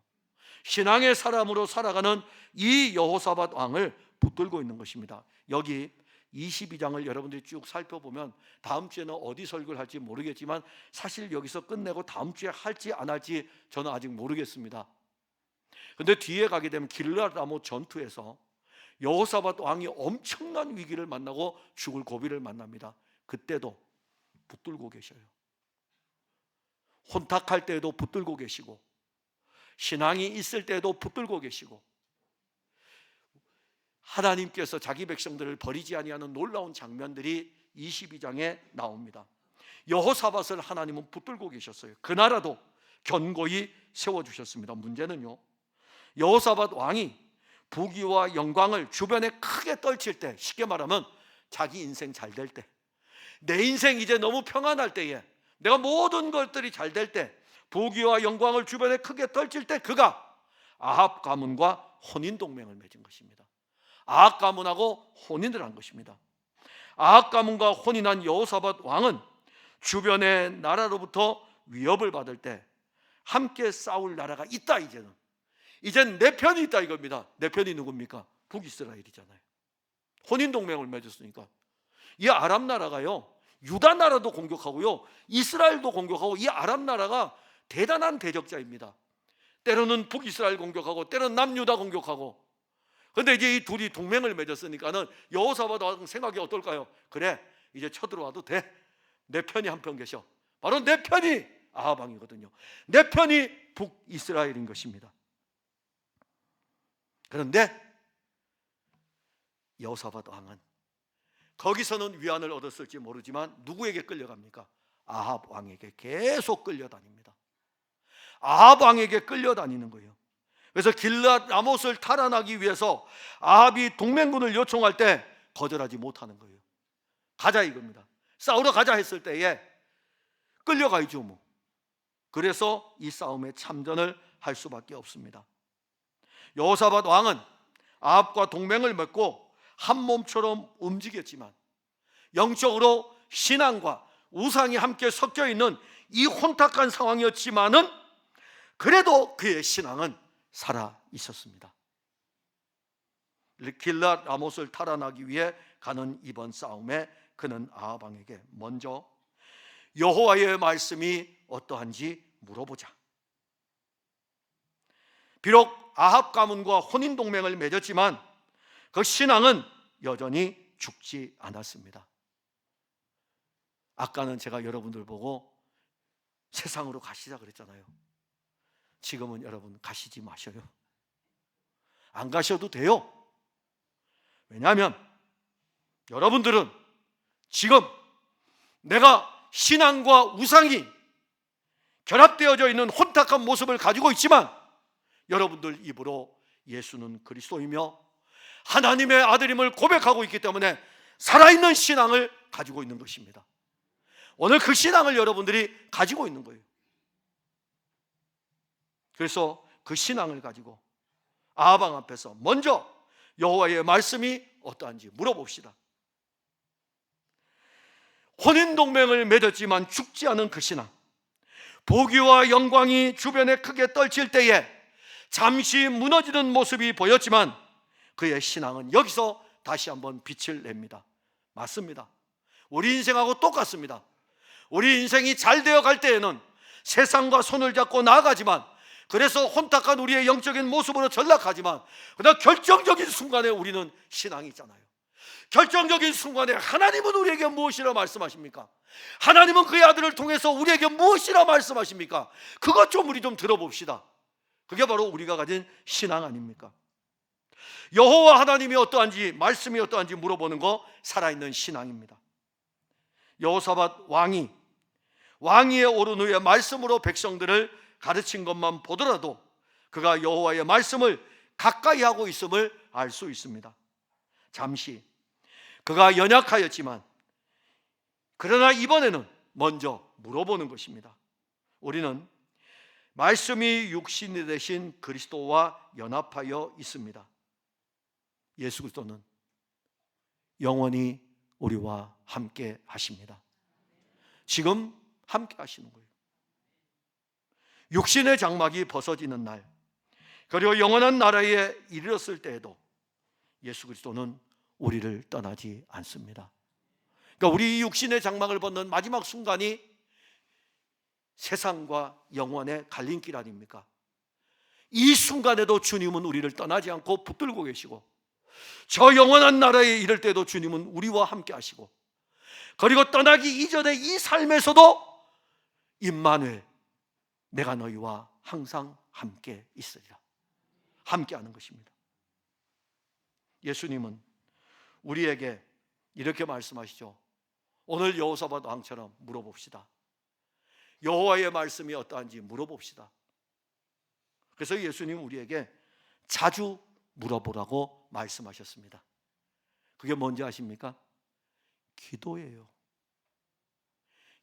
신앙의 사람으로 살아가는 이 여호사밧 왕을 붙들고 있는 것입니다. 여기 22장을 여러분들이 쭉 살펴보면, 다음 주에는 어디 설교를 할지 모르겠지만 사실 여기서 끝내고 다음 주에 할지 안 할지 저는 아직 모르겠습니다. 그런데 뒤에 가게 되면 길르앗 라못 전투에서 여호사밧 왕이 엄청난 위기를 만나고 죽을 고비를 만납니다. 그때도 붙들고 계셔요. 혼탁할 때에도 붙들고 계시고, 신앙이 있을 때에도 붙들고 계시고, 하나님께서 자기 백성들을 버리지 아니하는 놀라운 장면들이 22장에 나옵니다. 여호사밧을 하나님은 붙들고 계셨어요. 그 나라도 견고히 세워주셨습니다. 문제는요, 여호사밧 왕이 부귀와 영광을 주변에 크게 떨칠 때, 쉽게 말하면 자기 인생 잘 될 때, 내 인생 이제 너무 평안할 때에, 내가 모든 것들이 잘 될 때, 부귀와 영광을 주변에 크게 떨칠 때 그가 아합 가문과 혼인 동맹을 맺은 것입니다. 아합 가문하고 혼인을 한 것입니다. 아합 가문과 혼인한 여호사밧 왕은 주변의 나라로부터 위협을 받을 때 함께 싸울 나라가 있다. 이젠 내 편이 있다 이겁니다. 내 편이 누굽니까? 북이스라엘이잖아요. 혼인 동맹을 맺었으니까. 이 아랍 나라가요, 유다 나라도 공격하고요, 이스라엘도 공격하고, 이 아랍 나라가 대단한 대적자입니다. 때로는 북이스라엘 공격하고, 때로는 남유다 공격하고. 그런데 이제 이 둘이 동맹을 맺었으니까는 여호사밧 왕 생각이 어떨까요? 그래, 이제 쳐들어와도 돼. 내 편이 한편 계셔. 바로 내 편이 아합 왕이거든요. 내 편이 북이스라엘인 것입니다. 그런데 여호사밧 왕은 거기서는 위안을 얻었을지 모르지만 누구에게 끌려갑니까? 아합 왕에게 계속 끌려다닙니다. 아합 왕에게 끌려다니는 거예요. 그래서 길르앗 라못을 탈환하기 위해서 아합이 동맹군을 요청할 때 거절하지 못하는 거예요. 가자 이겁니다. 싸우러 가자 했을 때에 끌려가야죠 뭐. 그래서 이 싸움에 참전을 할 수밖에 없습니다. 여호사밧 왕은 아합과 동맹을 맺고 한 몸처럼 움직였지만, 영적으로 신앙과 우상이 함께 섞여 있는 이 혼탁한 상황이었지만은 그래도 그의 신앙은 살아 있었습니다. 길르앗 라못을 탈환하기 위해 가는 이번 싸움에 그는 아합 왕에게 먼저 여호와의 말씀이 어떠한지 물어보자. 비록 아합 가문과 혼인 동맹을 맺었지만 그 신앙은 여전히 죽지 않았습니다. 아까는 제가 여러분들 보고 세상으로 가시자 그랬잖아요. 지금은 여러분 가시지 마셔요. 안 가셔도 돼요. 왜냐하면 여러분들은 지금 내가 신앙과 우상이 결합되어져 있는 혼탁한 모습을 가지고 있지만, 여러분들 입으로 예수는 그리스도이며 하나님의 아들임을 고백하고 있기 때문에 살아있는 신앙을 가지고 있는 것입니다. 오늘 그 신앙을 여러분들이 가지고 있는 거예요. 그래서 그 신앙을 가지고 아합 왕 앞에서 먼저 여호와의 말씀이 어떠한지 물어봅시다. 혼인 동맹을 맺었지만 죽지 않은 그 신앙, 보기와 영광이 주변에 크게 떨칠 때에 잠시 무너지는 모습이 보였지만 그의 신앙은 여기서 다시 한번 빛을 냅니다. 맞습니다. 우리 인생하고 똑같습니다. 우리 인생이 잘 되어 갈 때에는 세상과 손을 잡고 나아가지만, 그래서 혼탁한 우리의 영적인 모습으로 전락하지만, 그러나 결정적인 순간에 우리는 신앙이 있잖아요. 결정적인 순간에 하나님은 우리에게 무엇이라 말씀하십니까? 하나님은 그의 아들을 통해서 우리에게 무엇이라 말씀하십니까? 그것 좀 우리 좀 들어봅시다. 그게 바로 우리가 가진 신앙 아닙니까? 여호와 하나님이 어떠한지, 말씀이 어떠한지 물어보는 거 살아있는 신앙입니다. 여호사밧 왕위에 오른 후에 말씀으로 백성들을 가르친 것만 보더라도 그가 여호와의 말씀을 가까이 하고 있음을 알 수 있습니다. 잠시 그가 연약하였지만 그러나 이번에는 먼저 물어보는 것입니다. 우리는 말씀이 육신이 되신 그리스도와 연합하여 있습니다. 예수 그리스도는 영원히 우리와 함께 하십니다. 지금 함께 하시는 거예요. 육신의 장막이 벗어지는 날, 그리고 영원한 나라에 이르렀을 때에도 예수 그리스도는 우리를 떠나지 않습니다. 그러니까 우리 육신의 장막을 벗는 마지막 순간이 세상과 영원의 갈림길 아닙니까? 이 순간에도 주님은 우리를 떠나지 않고 붙들고 계시고, 저 영원한 나라에 이를 때도 주님은 우리와 함께 하시고, 그리고 떠나기 이전의 이 삶에서도 임마누엘, 내가 너희와 항상 함께 있으리라, 함께 하는 것입니다. 예수님은 우리에게 이렇게 말씀하시죠. 오늘 여호사밧 왕처럼 물어봅시다. 여호와의 말씀이 어떠한지 물어봅시다. 그래서 예수님 우리에게 자주 물어보라고 말씀하셨습니다. 그게 뭔지 아십니까? 기도예요.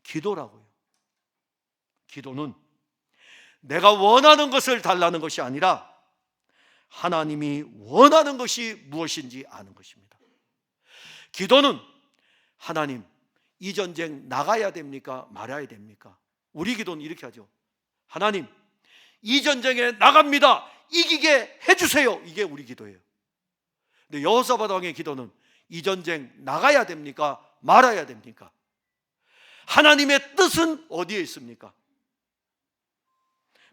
기도라고요. 기도는 내가 원하는 것을 달라는 것이 아니라 하나님이 원하는 것이 무엇인지 아는 것입니다. 기도는 하나님, 이 전쟁 나가야 됩니까? 말아야 됩니까? 우리 기도는 이렇게 하죠. 하나님, 이 전쟁에 나갑니다. 이기게 해주세요. 이게 우리 기도예요. 근데 여호사밧 왕의 기도는 이 전쟁 나가야 됩니까? 말아야 됩니까? 하나님의 뜻은 어디에 있습니까?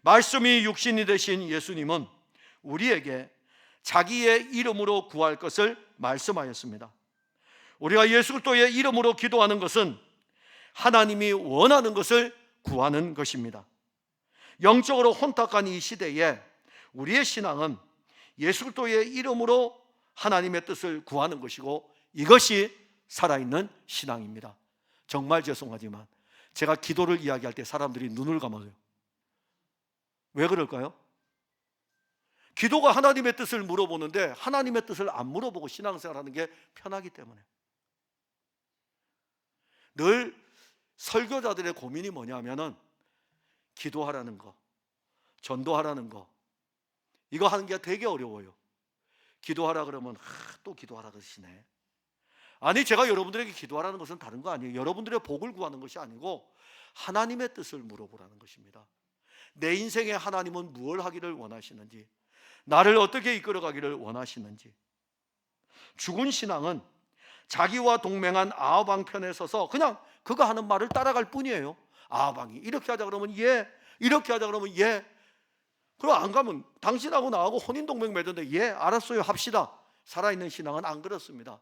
말씀이 육신이 되신 예수님은 우리에게 자기의 이름으로 구할 것을 말씀하였습니다. 우리가 예수 그리스도의 이름으로 기도하는 것은 하나님이 원하는 것을 구하는 것입니다. 영적으로 혼탁한 이 시대에 우리의 신앙은 예수 그리스도의 이름으로 하나님의 뜻을 구하는 것이고, 이것이 살아있는 신앙입니다. 정말 죄송하지만 제가 기도를 이야기할 때 사람들이 눈을 감아요. 왜 그럴까요? 기도가 하나님의 뜻을 물어보는데 하나님의 뜻을 안 물어보고 신앙생활하는 게 편하기 때문에. 늘 설교자들의 고민이 뭐냐면은 기도하라는 거, 전도하라는 거, 이거 하는 게 되게 어려워요. 기도하라 그러면 또 기도하라 그러시네. 아니, 제가 여러분들에게 기도하라는 것은 다른 거 아니에요. 여러분들의 복을 구하는 것이 아니고 하나님의 뜻을 물어보라는 것입니다. 내 인생에 하나님은 무엇을 하기를 원하시는지, 나를 어떻게 이끌어가기를 원하시는지. 죽은 신앙은 자기와 동맹한 아합 왕 편에 서서 그냥 그가 하는 말을 따라갈 뿐이에요. 아합 왕이 이렇게 하자 그러면 예, 이렇게 하자 그러면 예. 그럼 안 가면 당신하고 나하고 혼인동맹 맺었는데 예, 알았어요, 합시다. 살아있는 신앙은 안 그렇습니다.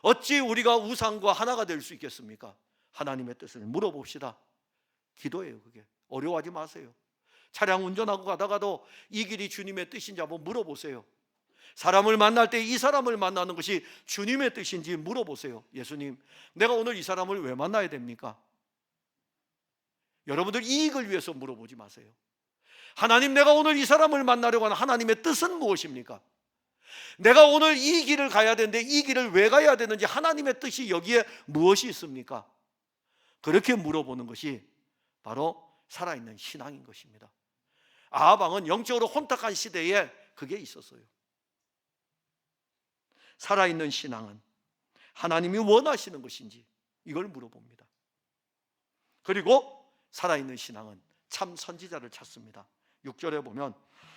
어찌 우리가 우상과 하나가 될 수 있겠습니까? 하나님의 뜻을 물어봅시다. 기도예요. 그게 어려워하지 마세요. 차량 운전하고 가다가도 이 길이 주님의 뜻인지 한번 물어보세요. 사람을 만날 때 이 사람을 만나는 것이 주님의 뜻인지 물어보세요. 예수님, 내가 오늘 이 사람을 왜 만나야 됩니까? 여러분들 이익을 위해서 물어보지 마세요. 하나님, 내가 오늘 이 사람을 만나려고 하는 하나님의 뜻은 무엇입니까? 내가 오늘 이 길을 가야 되는데 이 길을 왜 가야 되는지 하나님의 뜻이 여기에 무엇이 있습니까? 그렇게 물어보는 것이 바로 살아있는 신앙인 것입니다. 아합 왕은 영적으로 혼탁한 시대에 그게 있었어요. 살아있는 신앙은 하나님이 원하시는 것인지 이걸 물어봅니다. 그리고 살아있는 신앙은 참 선지자를 찾습니다. 6절에 보면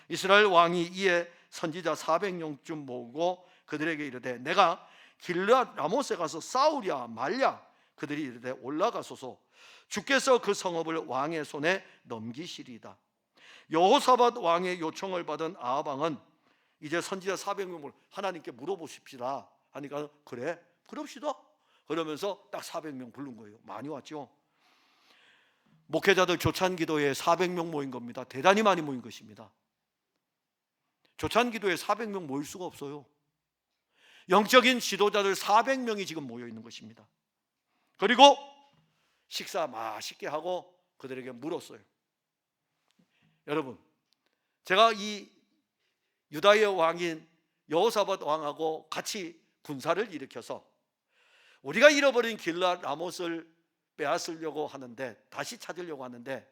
이스라엘 왕이 이에 선지자 400명쯤 모으고 그들에게 이르되 내가 길르앗 라못에 가서 싸우랴 말랴. 그들이 이르되 올라가소서. 주께서 그 성읍을 왕의 손에 넘기시리이다. 여호사밧 왕의 요청을 받은 아합 왕은 이제 선지자 400명을 하나님께 물어보십시다 하니까 그래 그럽시다 그러면서 딱 400명 부른 거예요. 많이 왔죠. 목회자들 조찬기도에 400명 모인 겁니다. 대단히 많이 모인 것입니다. 조찬기도에 400명 모일 수가 없어요. 영적인 지도자들 400명이 지금 모여 있는 것입니다. 그리고 식사 맛있게 하고 그들에게 물었어요. 여러분, 제가 이 유다의 왕인 여호사밧 왕하고 같이 군사를 일으켜서 우리가 잃어버린 길앗 라못을 빼앗으려고 하는데, 다시 찾으려고 하는데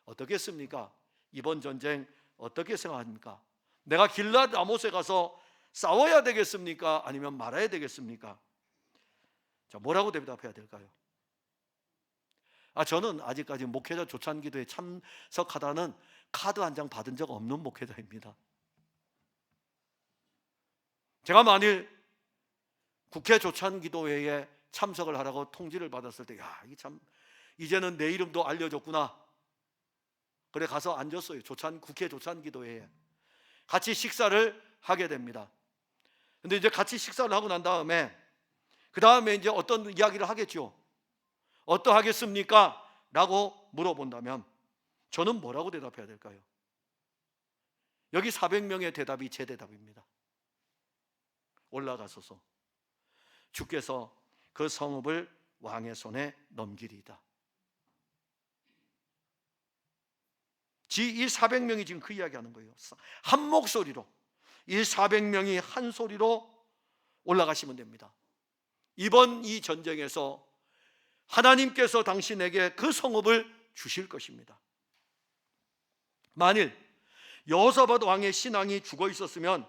어떻겠습니까? 이번 전쟁 어떻게 생각합니까? 내가 길앗 라못에 가서 싸워야 되겠습니까? 아니면 말아야 되겠습니까? 자, 뭐라고 대답해야 될까요? 저는 아직까지 목회자 조찬기도에 참석하다는 카드 한 장 받은 적 없는 목회자입니다. 제가 만일 국회 조찬기도회에 참석을 하라고 통지를 받았을 때, 이게 참 이제는 내 이름도 알려졌구나. 그래 가서 앉았어요. 국회 조찬기도회에 같이 식사를 하게 됩니다. 근데 이제 같이 식사를 하고 난 다음에 그 다음에 이제 어떤 이야기를 하겠죠. 어떠하겠습니까? 라고 물어본다면 저는 뭐라고 대답해야 될까요? 여기 400명의 대답이 제 대답입니다. 올라가소서. 주께서 그 성읍을 왕의 손에 넘기리이다. 이 400명이 지금 그 이야기하는 거예요. 한 목소리로, 이 400명이 한 소리로 올라가시면 됩니다. 이번 이 전쟁에서 하나님께서 당신에게 그 성읍을 주실 것입니다. 만일 여호사밧 왕의 신앙이 죽어 있었으면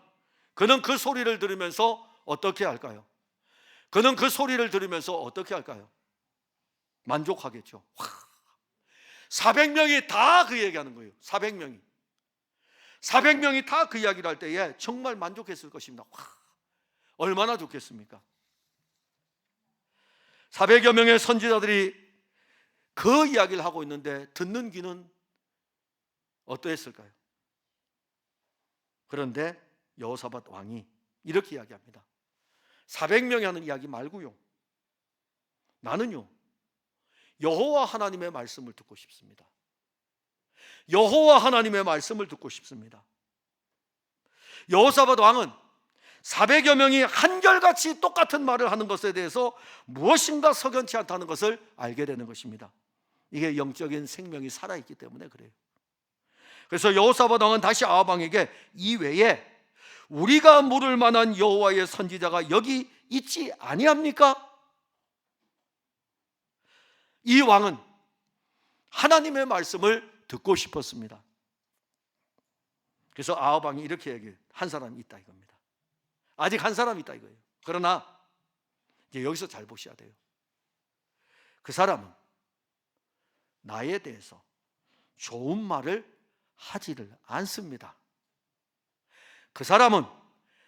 그는 그 소리를 들으면서 어떻게 할까요? 그는 그 소리를 들으면서 어떻게 할까요? 만족하겠죠. 400명이 다 그 얘기하는 거예요. 400명이 다 그 이야기를 할 때에 정말 만족했을 것입니다. 얼마나 좋겠습니까? 400여 명의 선지자들이 그 이야기를 하고 있는데 듣는 귀는 어떠했을까요? 그런데 여호사밧 왕이 이렇게 이야기합니다. 400명이 하는 이야기 말고요, 나는요 여호와 하나님의 말씀을 듣고 싶습니다. 여호와 하나님의 말씀을 듣고 싶습니다. 여호사밧 왕은 400여 명이 한결같이 똑같은 말을 하는 것에 대해서 무엇인가 석연치 않다는 것을 알게 되는 것입니다. 이게 영적인 생명이 살아있기 때문에 그래요. 그래서 여호사밧 왕은 다시 아합 왕에게 이외에 우리가 물을 만한 여호와의 선지자가 여기 있지 아니합니까? 이 왕은 하나님의 말씀을 듣고 싶었습니다. 그래서 아합 왕이 이렇게 얘기해요. 한 사람이 있다 이겁니다. 아직 한 사람이 있다 이거예요. 그러나 이제 여기서 잘 보셔야 돼요. 그 사람은 나에 대해서 좋은 말을 하지를 않습니다. 그 사람은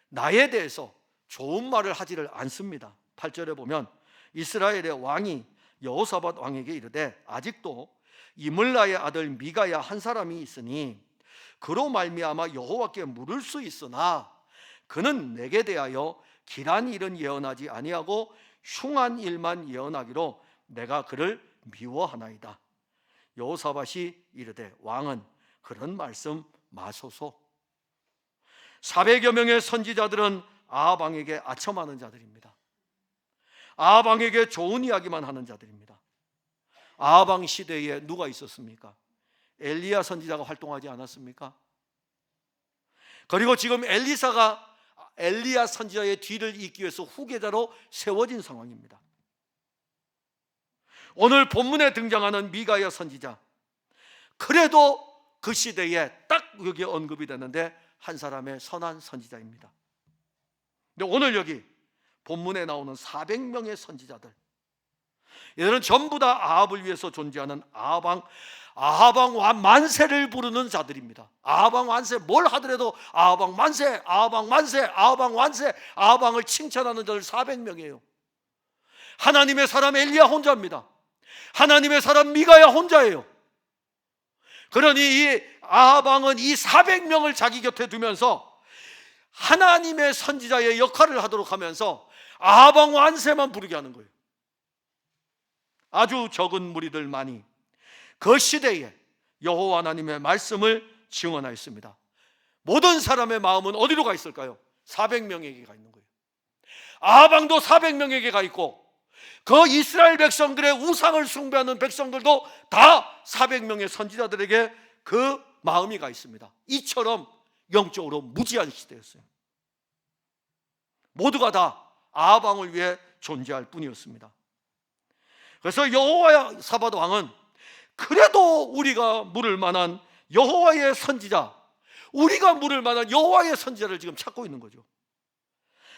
나에 대해서 좋은 말을 하지를 않습니다. 8절에 보면 이스라엘의 왕이 여호사밧 왕에게 이르되 아직도 이물라의 아들 미가야 한 사람이 있으니 그로 말미암아 여호와께 물을 수 있으나 그는 내게 대하여 길한 일은 예언하지 아니하고 흉한 일만 예언하기로 내가 그를 미워하나이다. 여호사밧이 이르되 왕은 그런 말씀 마소서. 400여 명의 선지자들은 아합 왕에게 아첨하는 자들입니다. 아합 왕에게 좋은 이야기만 하는 자들입니다. 아합 왕 시대에 누가 있었습니까? 엘리야 선지자가 활동하지 않았습니까? 그리고 지금 엘리야 선지자의 뒤를 잇기 위해서 후계자로 세워진 상황입니다. 오늘 본문에 등장하는 미가야 선지자, 그래도 그 시대에 딱 여기 언급이 되는데 한 사람의 선한 선지자입니다. 근데 오늘 여기 본문에 나오는 400명의 선지자들, 얘들은 전부 다 아합을 위해서 존재하는 아합왕 만세를 부르는 자들입니다. 아합왕 만세, 뭘 하더라도 아합왕 만세, 아합왕 만세, 아합왕 만세, 아합왕을 칭찬하는 자들 400명이에요. 하나님의 사람 엘리야 혼자입니다. 하나님의 사람 미가야 혼자예요. 그러니 이 아합왕은 이 400명을 자기 곁에 두면서 하나님의 선지자의 역할을 하도록 하면서 아방 완세만 부르게 하는 거예요. 아주 적은 무리들만이 그 시대에 여호와 하나님의 말씀을 증언하였습니다. 모든 사람의 마음은 어디로 가 있을까요? 400명에게 가 있는 거예요. 아방도 400명에게 가 있고 그 이스라엘 백성들의 우상을 숭배하는 백성들도 다 400명의 선지자들에게 그 마음이 가 있습니다. 이처럼 영적으로 무지한 시대였어요. 모두가 다 아방을 위해 존재할 뿐이었습니다. 그래서 여호사밧 왕은 그래도 우리가 물을 만한 여호와의 선지자, 우리가 물을 만한 여호와의 선지자를 지금 찾고 있는 거죠.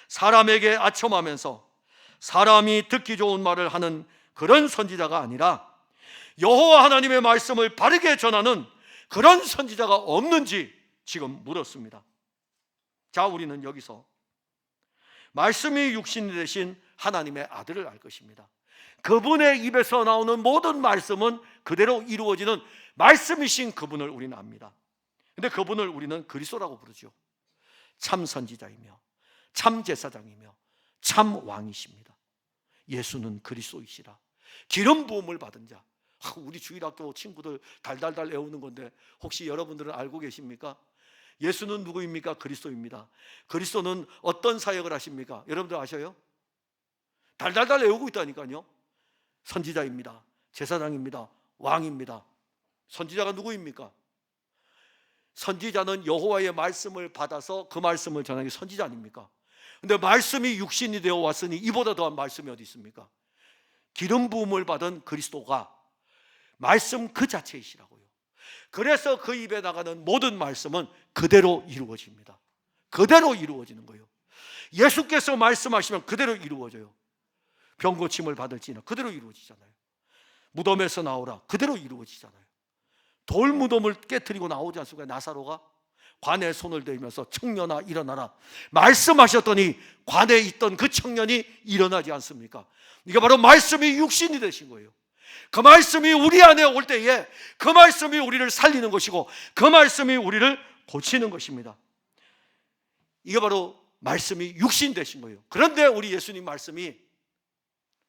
사람에게 아첨하면서 사람이 듣기 좋은 말을 하는 그런 선지자가 아니라 여호와 하나님의 말씀을 바르게 전하는 그런 선지자가 없는지 지금 물었습니다. 자, 우리는 여기서 말씀이 육신이 되신 하나님의 아들을 알 것입니다. 그분의 입에서 나오는 모든 말씀은 그대로 이루어지는 말씀이신 그분을 우리는 압니다. 근데 그분을 우리는 그리스도라고 부르죠. 참 선지자이며 참 제사장이며 참 왕이십니다. 예수는 그리스도이시라. 기름 부음을 받은 자. 우리 주일학교 친구들 달달달 외우는 건데 혹시 여러분들은 알고 계십니까? 예수는 누구입니까? 그리스도입니다. 그리스도는 어떤 사역을 하십니까? 여러분들 아셔요? 달달달 외우고 있다니까요. 선지자입니다. 제사장입니다. 왕입니다. 선지자가 누구입니까? 선지자는 여호와의 말씀을 받아서 그 말씀을 전하는 게 선지자 아닙니까? 근데 말씀이 육신이 되어 왔으니 이보다 더한 말씀이 어디 있습니까? 기름 부음을 받은 그리스도가 말씀 그 자체이시라고요. 그래서 그 입에 나가는 모든 말씀은 그대로 이루어집니다. 그대로 이루어지는 거예요. 예수께서 말씀하시면 그대로 이루어져요. 병 고침을 받을지는 그대로 이루어지잖아요. 무덤에서 나오라 그대로 이루어지잖아요. 돌 무덤을 깨트리고 나오지 않습니까? 나사로가 관에 손을 대면서 청년아 일어나라 말씀하셨더니 관에 있던 그 청년이 일어나지 않습니까? 이게 바로 말씀이 육신이 되신 거예요. 그 말씀이 우리 안에 올 때에 그 말씀이 우리를 살리는 것이고 그 말씀이 우리를 고치는 것입니다. 이게 바로 말씀이 육신 되신 거예요. 그런데 우리 예수님 말씀이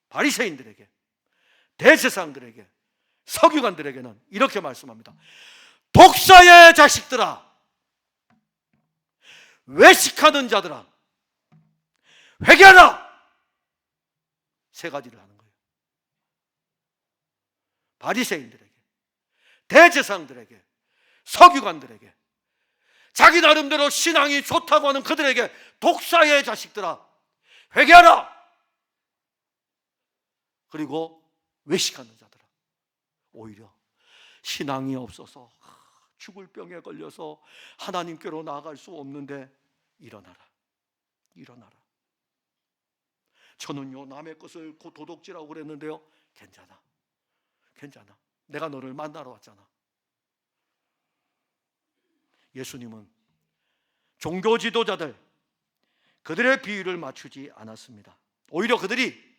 바리새인들에게, 대제사장들에게, 서기관들에게는 이렇게 말씀합니다. 독사의 자식들아, 외식하는 자들아, 회개하라. 세 가지를 하는 거예요. 바리새인들에게, 대제사장들에게, 서기관들에게, 자기 나름대로 신앙이 좋다고 하는 그들에게 독사의 자식들아, 회개하라. 그리고 외식하는 자들아, 오히려 신앙이 없어서 죽을 병에 걸려서 하나님께로 나아갈 수 없는데 일어나라, 일어나라. 저는요 남의 것을 도둑질하고 그랬는데요, 괜찮아, 괜찮아. 내가 너를 만나러 왔잖아. 예수님은 종교 지도자들, 그들의 비유를 맞추지 않았습니다. 오히려 그들이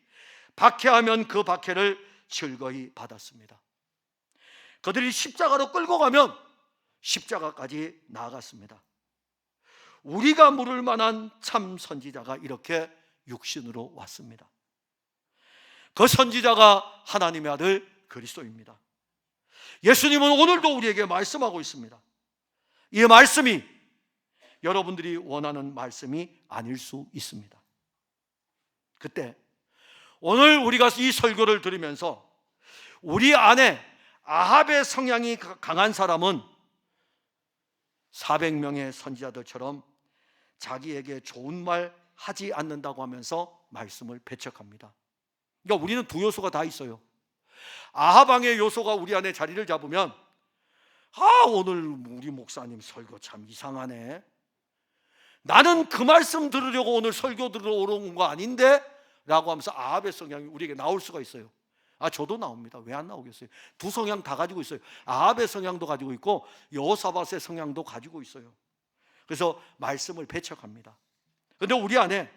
박해하면 그 박해를 즐거이 받았습니다. 그들이 십자가로 끌고 가면 십자가까지 나아갔습니다. 우리가 물을 만한 참 선지자가 이렇게 육신으로 왔습니다. 그 선지자가 하나님의 아들 그리스도입니다. 예수님은 오늘도 우리에게 말씀하고 있습니다. 이 말씀이 여러분들이 원하는 말씀이 아닐 수 있습니다. 그때 오늘 우리가 이 설교를 들으면서 우리 안에 아합의 성향이 강한 사람은 400명의 선지자들처럼 자기에게 좋은 말 하지 않는다고 하면서 말씀을 배척합니다. 그러니까 우리는 두 요소가 다 있어요. 아합왕의 요소가 우리 안에 자리를 잡으면 오늘 우리 목사님 설교 참 이상하네, 나는 그 말씀 들으려고 오늘 설교 들으러 온 거 아닌데 라고 하면서 아합의 성향이 우리에게 나올 수가 있어요. 저도 나옵니다. 왜 안 나오겠어요? 두 성향 다 가지고 있어요. 아합의 성향도 가지고 있고 여호사밧의 성향도 가지고 있어요. 그래서 말씀을 배척합니다. 그런데 우리 안에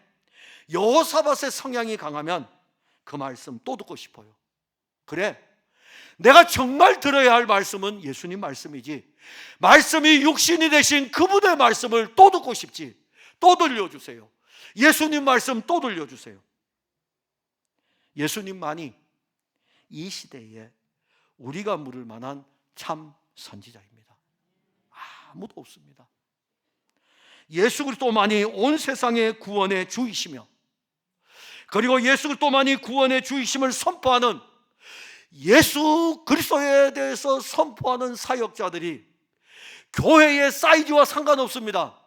여호사밧의 성향이 강하면 그 말씀 또 듣고 싶어요. 그래, 내가 정말 들어야 할 말씀은 예수님 말씀이지, 말씀이 육신이 되신 그분의 말씀을 또 듣고 싶지, 또 들려주세요. 예수님 말씀 또 들려주세요. 예수님만이 이 시대에 우리가 물을 만한 참 선지자입니다. 아무도 없습니다. 예수 그리스도만이 온 세상의 구원의 주이시며, 그리고 예수 그리스도만이 구원의 주이심을 선포하는, 예수 그리스도에 대해서 선포하는 사역자들이 교회의 사이즈와 상관없습니다.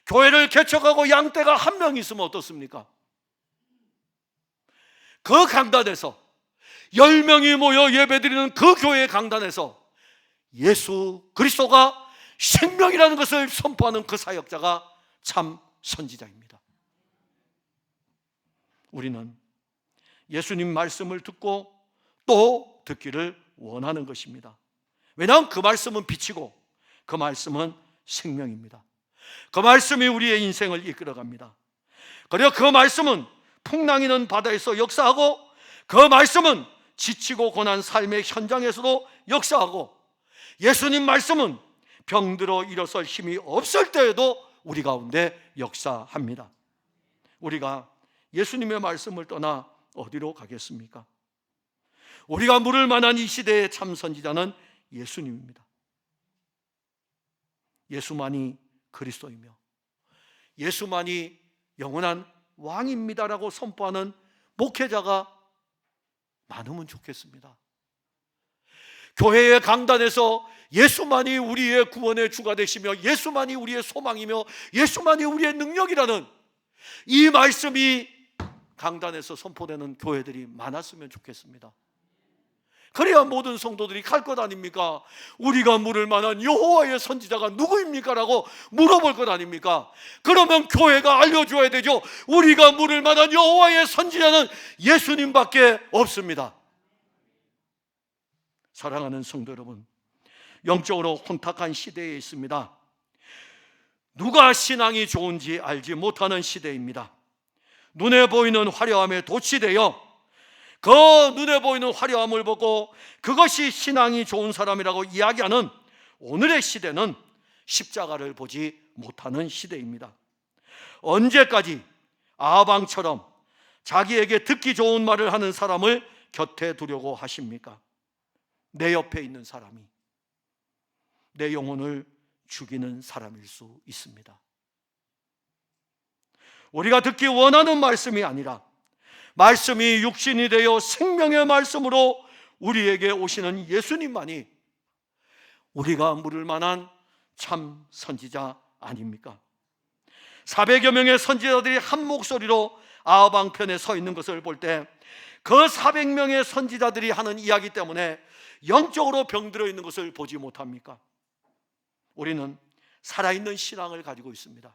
교회를 개척하고 양떼가 한 명 있으면 어떻습니까? 그 강단에서 10명이 모여 예배드리는 그 교회의 강단에서 예수 그리스도가 생명이라는 것을 선포하는 그 사역자가 참 선지자입니다. 우리는 예수님 말씀을 듣고 또 듣기를 원하는 것입니다. 왜냐하면 그 말씀은 빛이고 그 말씀은 생명입니다. 그 말씀이 우리의 인생을 이끌어갑니다. 그리고 그 말씀은 풍랑이는 바다에서 역사하고, 그 말씀은 지치고 고난 삶의 현장에서도 역사하고, 예수님 말씀은 병들어 일어설 힘이 없을 때에도 우리 가운데 역사합니다. 우리가 예수님의 말씀을 떠나 어디로 가겠습니까? 우리가 물을 만한 이 시대의 참 선지자는 예수님입니다. 예수만이 그리스도이며 예수만이 영원한 왕입니다라고 선포하는 목회자가 많으면 좋겠습니다. 교회의 강단에서 예수만이 우리의 구원의 주가 되시며 예수만이 우리의 소망이며 예수만이 우리의 능력이라는 이 말씀이 강단에서 선포되는 교회들이 많았으면 좋겠습니다. 그래야 모든 성도들이 갈 것 아닙니까? 우리가 물을 만한 여호와의 선지자가 누구입니까? 라고 물어볼 것 아닙니까? 그러면 교회가 알려줘야 되죠. 우리가 물을 만한 여호와의 선지자는 예수님밖에 없습니다. 사랑하는 성도 여러분, 영적으로 혼탁한 시대에 있습니다. 누가 신앙이 좋은지 알지 못하는 시대입니다. 눈에 보이는 화려함에 도취되어 그 눈에 보이는 화려함을 보고 그것이 신앙이 좋은 사람이라고 이야기하는 오늘의 시대는 십자가를 보지 못하는 시대입니다. 언제까지 아방처럼 자기에게 듣기 좋은 말을 하는 사람을 곁에 두려고 하십니까? 내 옆에 있는 사람이 내 영혼을 죽이는 사람일 수 있습니다. 우리가 듣기 원하는 말씀이 아니라 말씀이 육신이 되어 생명의 말씀으로 우리에게 오시는 예수님만이 우리가 물을 만한 참 선지자 아닙니까? 400여 명의 선지자들이 한 목소리로 아방편에 서 있는 것을 볼 때 그 400명의 선지자들이 하는 이야기 때문에 영적으로 병들어 있는 것을 보지 못합니까? 우리는 살아있는 신앙을 가지고 있습니다.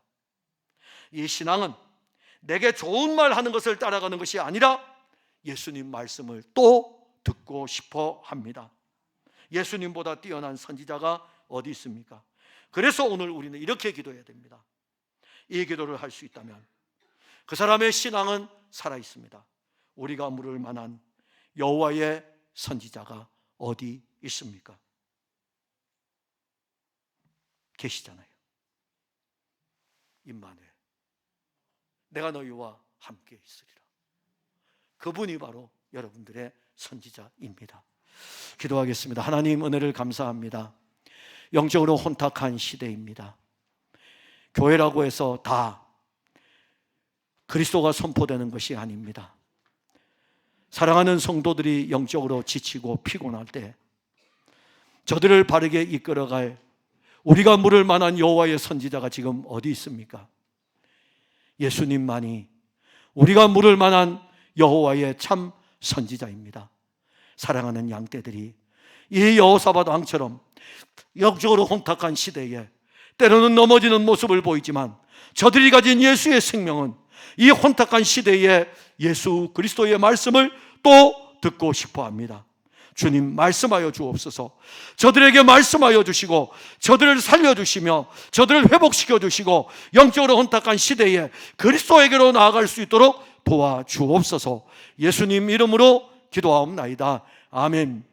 이 신앙은 내게 좋은 말 하는 것을 따라가는 것이 아니라 예수님 말씀을 또 듣고 싶어 합니다. 예수님보다 뛰어난 선지자가 어디 있습니까? 그래서 오늘 우리는 이렇게 기도해야 됩니다. 이 기도를 할 수 있다면 그 사람의 신앙은 살아있습니다. 우리가 물을 만한 여호와의 선지자가 어디 있습니까? 계시잖아요. 임마누엘, 내가 너희와 함께 있으리라. 그분이 바로 여러분들의 선지자입니다. 기도하겠습니다. 하나님, 은혜를 감사합니다. 영적으로 혼탁한 시대입니다. 교회라고 해서 다 그리스도가 선포되는 것이 아닙니다. 사랑하는 성도들이 영적으로 지치고 피곤할 때 저들을 바르게 이끌어갈 우리가 물을 만한 여호와의 선지자가 지금 어디 있습니까? 예수님만이 우리가 물을 만한 여호와의 참 선지자입니다. 사랑하는 양떼들이 이 여호사밧 왕처럼 영적으로 혼탁한 시대에 때로는 넘어지는 모습을 보이지만 저들이 가진 예수의 생명은 이 혼탁한 시대에 예수 그리스도의 말씀을 또 듣고 싶어 합니다. 주님, 말씀하여 주옵소서. 저들에게 말씀하여 주시고 저들을 살려주시며 저들을 회복시켜 주시고 영적으로 혼탁한 시대에 그리스도에게로 나아갈 수 있도록 도와주옵소서. 예수님 이름으로 기도하옵나이다. 아멘.